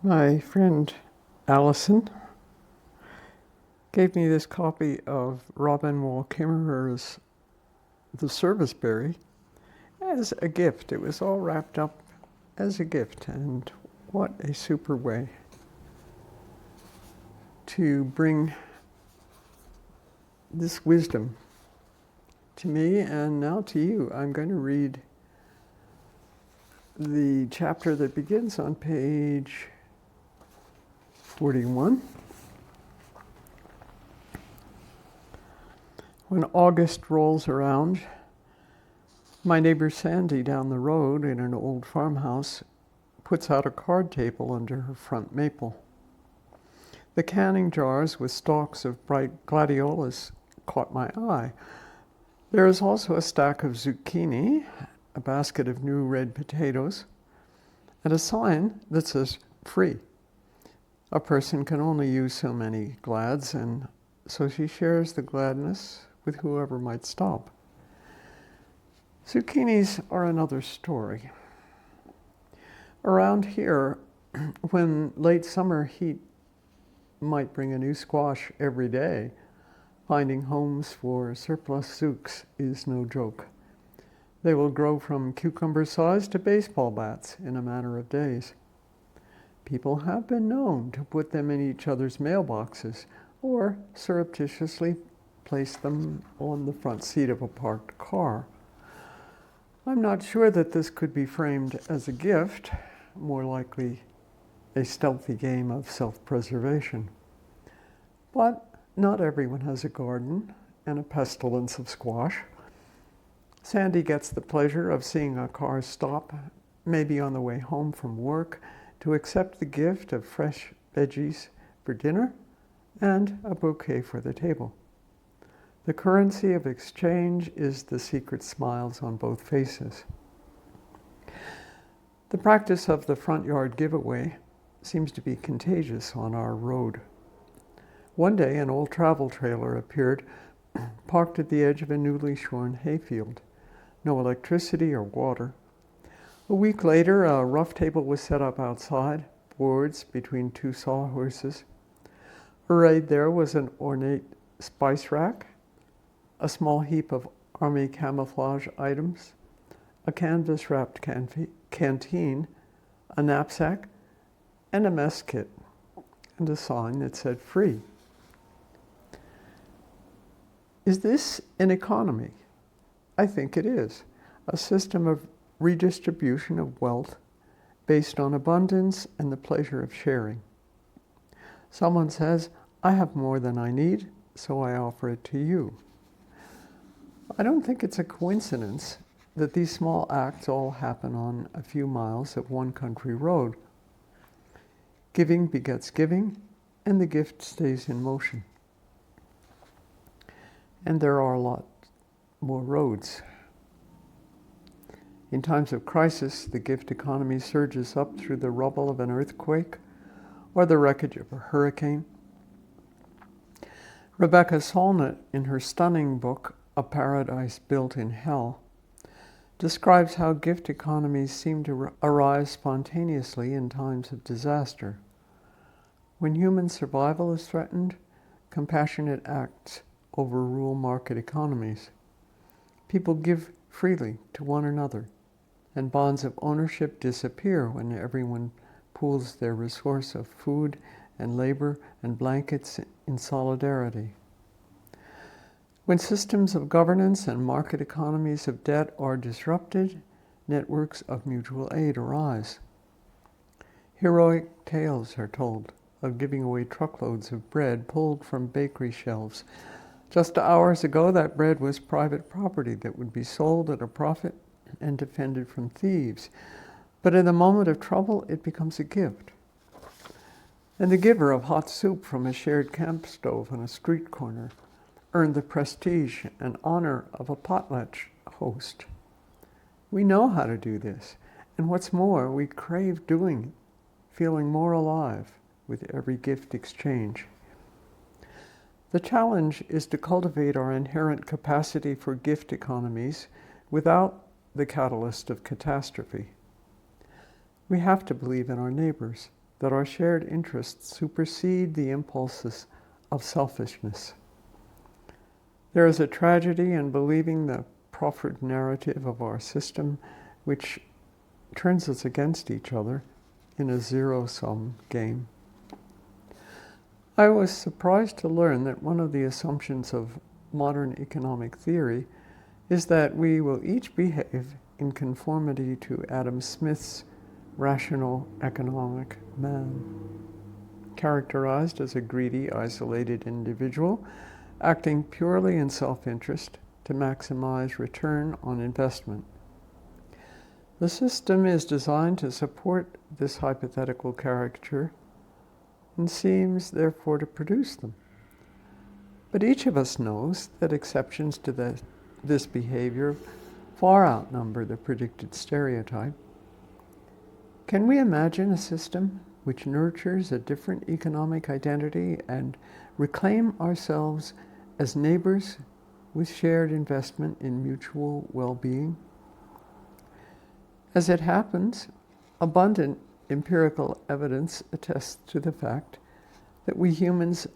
My friend Allison gave me this copy of Robin Wall Kimmerer's The Serviceberry as a gift. It was all wrapped up as a gift, and what a super way to bring this wisdom to me and now to you. I'm going to read the chapter that begins on page 41. When August rolls around, my neighbor Sandy down the road in an old farmhouse puts out a card table under her front maple. The canning jars with stalks of bright gladiolas caught my eye. There is also a stack of zucchini, a basket of new red potatoes, and a sign that says free. A person can only use so many glads, and so she shares the gladness with whoever might stop. Zucchinis are another story. Around here, when late summer heat might bring a new squash every day, finding homes for surplus zooks is no joke. They will grow from cucumber size to baseball bats in a matter of days. People have been known to put them in each other's mailboxes or surreptitiously place them on the front seat of a parked car. I'm not sure that this could be framed as a gift, more likely a stealthy game of self-preservation. But not everyone has a garden and a pestilence of squash. Sandy gets the pleasure of seeing a car stop, maybe on the way home from work, to accept the gift of fresh veggies for dinner and a bouquet for the table. The currency of exchange is the secret smiles on both faces. The practice of the front yard giveaway seems to be contagious on our road. One day, an old travel trailer appeared, parked at the edge of a newly shorn hayfield. No electricity or water. A week later, a rough table was set up outside, boards between two sawhorses. Arrayed there was an ornate spice rack, a small heap of army camouflage items, a canvas-wrapped canteen, a knapsack, and a mess kit, and a sign that said free. Is this an economy? I think it is. A system of redistribution of wealth based on abundance and the pleasure of sharing. Someone says, I have more than I need, so I offer it to you. I don't think it's a coincidence that these small acts all happen on a few miles of one country road. Giving begets giving, and the gift stays in motion. And there are a lot more roads. In times of crisis, the gift economy surges up through the rubble of an earthquake or the wreckage of a hurricane. Rebecca Solnit, in her stunning book, A Paradise Built in Hell, describes how gift economies seem to arise spontaneously in times of disaster. When human survival is threatened, compassionate acts overrule market economies. People give freely to one another, and bonds of ownership disappear when everyone pools their resource of food and labor and blankets in solidarity. When systems of governance and market economies of debt are disrupted, networks of mutual aid arise. Heroic tales are told of giving away truckloads of bread pulled from bakery shelves. Just hours ago, that bread was private property that would be sold at a profit and defended from thieves. But in the moment of trouble, it becomes a gift. And the giver of hot soup from a shared camp stove on a street corner earned the prestige and honor of a potlatch host. We know how to do this. And what's more, we crave doing it, feeling more alive with every gift exchange. The challenge is to cultivate our inherent capacity for gift economies without the catalyst of catastrophe. We have to believe in our neighbors, that our shared interests supersede the impulses of selfishness. There is a tragedy in believing the proffered narrative of our system, which turns us against each other in a zero-sum game. I was surprised to learn that one of the assumptions of modern economic theory is that we will each behave in conformity to Adam Smith's rational economic man, characterized as a greedy, isolated individual, acting purely in self-interest to maximize return on investment. The system is designed to support this hypothetical caricature and seems therefore to produce them. But each of us knows that exceptions to this behavior far outnumber the predicted stereotype. Can we imagine a system which nurtures a different economic identity and reclaim ourselves as neighbors with shared investment in mutual well-being? As it happens, abundant empirical evidence attests to the fact that we humans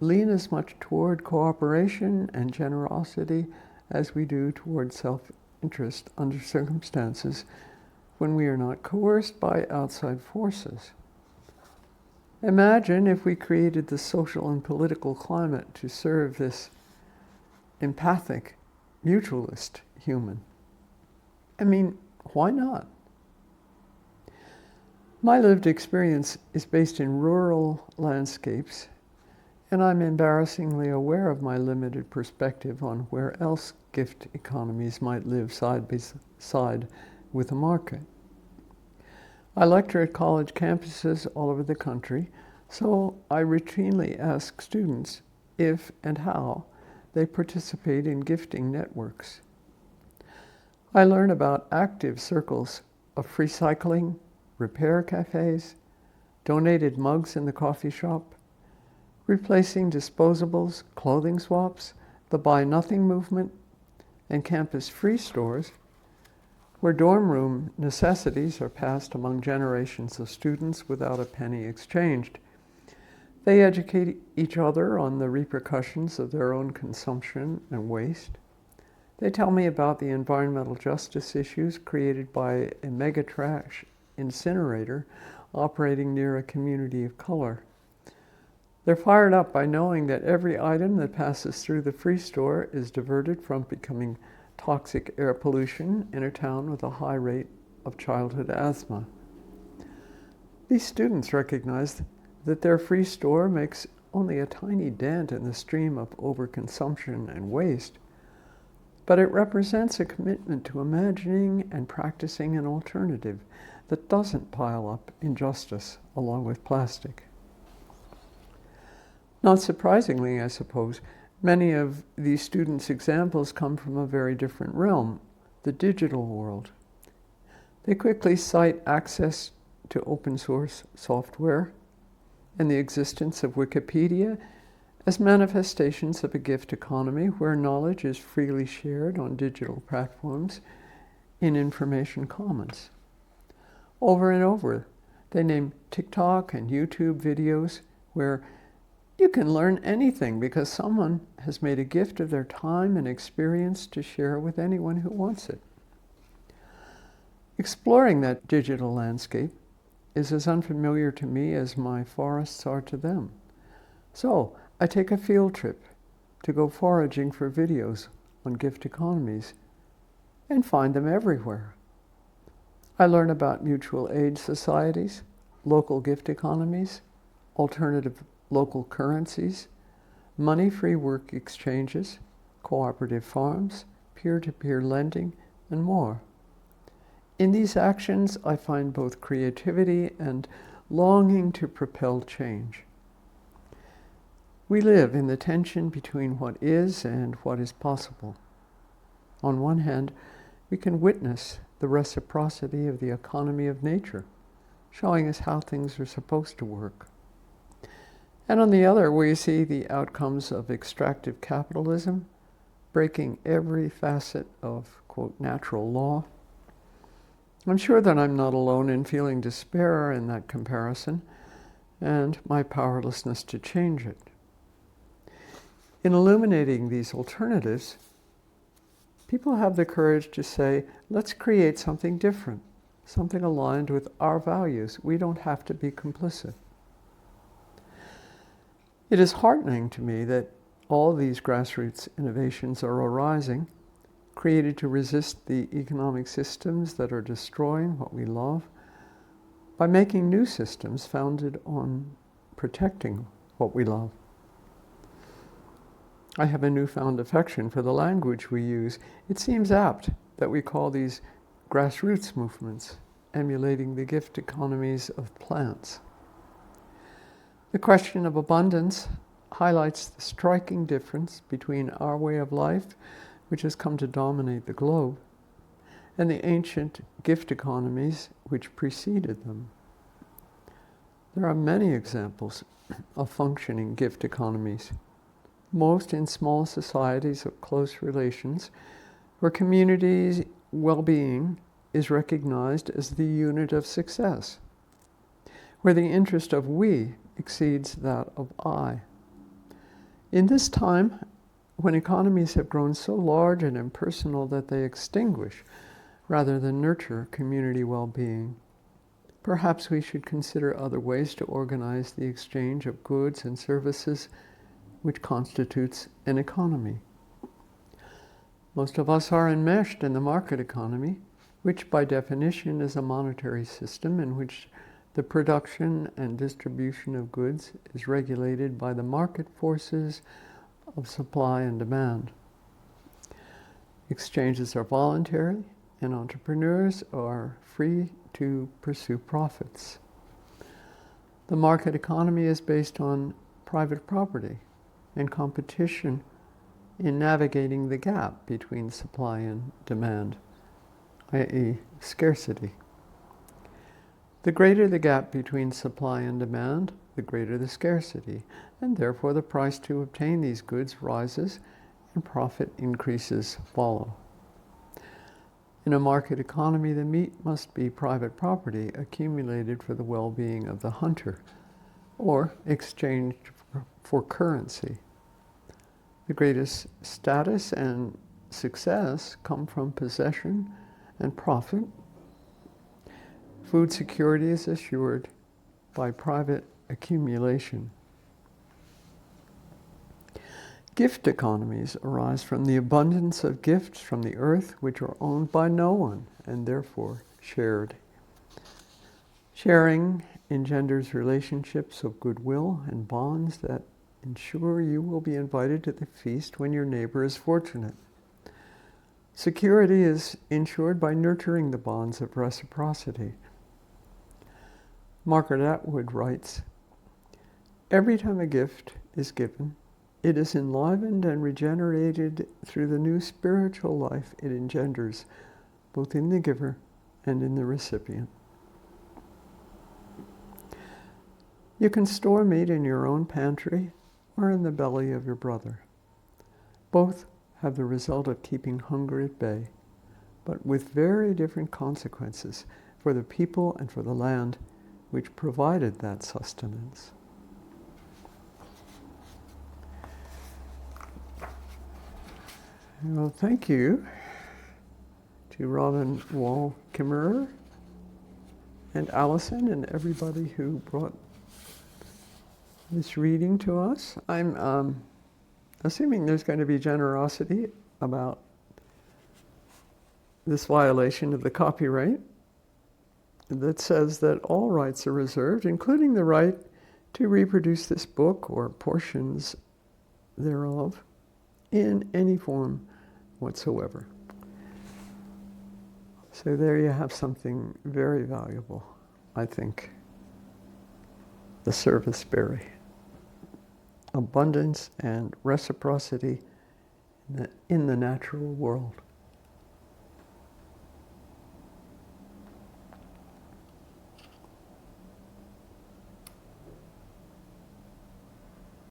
lean as much toward cooperation and generosity as we do toward self-interest under circumstances when we are not coerced by outside forces. Imagine if we created the social and political climate to serve this empathic, mutualist human. I mean, why not? My lived experience is based in rural landscapes, and I'm embarrassingly aware of my limited perspective on where else gift economies might live side by side with the market. I lecture at college campuses all over the country, so I routinely ask students if and how they participate in gifting networks. I learn about active circles of free cycling, repair cafes, donated mugs in the coffee shop, replacing disposables, clothing swaps, the Buy Nothing movement, and campus free stores, where dorm room necessities are passed among generations of students without a penny exchanged. They educate each other on the repercussions of their own consumption and waste. They tell me about the environmental justice issues created by a mega trash incinerator operating near a community of color. They're fired up by knowing that every item that passes through the free store is diverted from becoming toxic air pollution in a town with a high rate of childhood asthma. These students recognize that their free store makes only a tiny dent in the stream of overconsumption and waste, but it represents a commitment to imagining and practicing an alternative that doesn't pile up injustice along with plastic. Not surprisingly, I suppose, many of these students' examples come from a very different realm, the digital world. They quickly cite access to open source software and the existence of Wikipedia as manifestations of a gift economy where knowledge is freely shared on digital platforms in information commons. Over and over, they name TikTok and YouTube videos where you can learn anything because someone has made a gift of their time and experience to share with anyone who wants it. Exploring that digital landscape is as unfamiliar to me as my forests are to them. So I take a field trip to go foraging for videos on gift economies and find them everywhere. I learn about mutual aid societies, local gift economies, alternative local currencies, money-free work exchanges, cooperative farms, peer-to-peer lending, and more. In these actions, I find both creativity and longing to propel change. We live in the tension between what is and what is possible. On one hand, we can witness the reciprocity of the economy of nature, showing us how things are supposed to work. And on the other, we see the outcomes of extractive capitalism, breaking every facet of, quote, natural law. I'm sure that I'm not alone in feeling despair in that comparison, and my powerlessness to change it. In illuminating these alternatives, people have the courage to say, let's create something different, something aligned with our values. We don't have to be complicit. It is heartening to me that all these grassroots innovations are arising, created to resist the economic systems that are destroying what we love, by making new systems founded on protecting what we love. I have a newfound affection for the language we use. It seems apt that we call these grassroots movements, emulating the gift economies of plants. The question of abundance highlights the striking difference between our way of life, which has come to dominate the globe, and the ancient gift economies which preceded them. There are many examples of functioning gift economies, most in small societies of close relations, where community well-being is recognized as the unit of success, where the interest of we exceeds that of I. In this time, when economies have grown so large and impersonal that they extinguish rather than nurture community well-being, perhaps we should consider other ways to organize the exchange of goods and services which constitutes an economy. Most of us are enmeshed in the market economy, which by definition is a monetary system in which the production and distribution of goods is regulated by the market forces of supply and demand. Exchanges are voluntary, and entrepreneurs are free to pursue profits. The market economy is based on private property and competition in navigating the gap between supply and demand, i.e., scarcity. The greater the gap between supply and demand, the greater the scarcity, and therefore the price to obtain these goods rises and profit increases follow. In a market economy, the meat must be private property accumulated for the well-being of the hunter, or exchanged for currency. The greatest status and success come from possession and profit. Food security is assured by private accumulation. Gift economies arise from the abundance of gifts from the earth which are owned by no one and therefore shared. Sharing engenders relationships of goodwill and bonds that ensure you will be invited to the feast when your neighbor is fortunate. Security is ensured by nurturing the bonds of reciprocity. Margaret Atwood writes, "Every time a gift is given, it is enlivened and regenerated through the new spiritual life it engenders, both in the giver and in the recipient." You can store meat in your own pantry or in the belly of your brother. Both have the result of keeping hunger at bay, but with very different consequences for the people and for the land which provided that sustenance. Well, thank you to Robin Wall Kimmerer and Allison and everybody who brought this reading to us. I'm assuming there's going to be generosity about this violation of the copyright that says that all rights are reserved, including the right to reproduce this book or portions thereof in any form whatsoever. So there you have something very valuable, I think. The Serviceberry. Abundance and reciprocity in the natural world.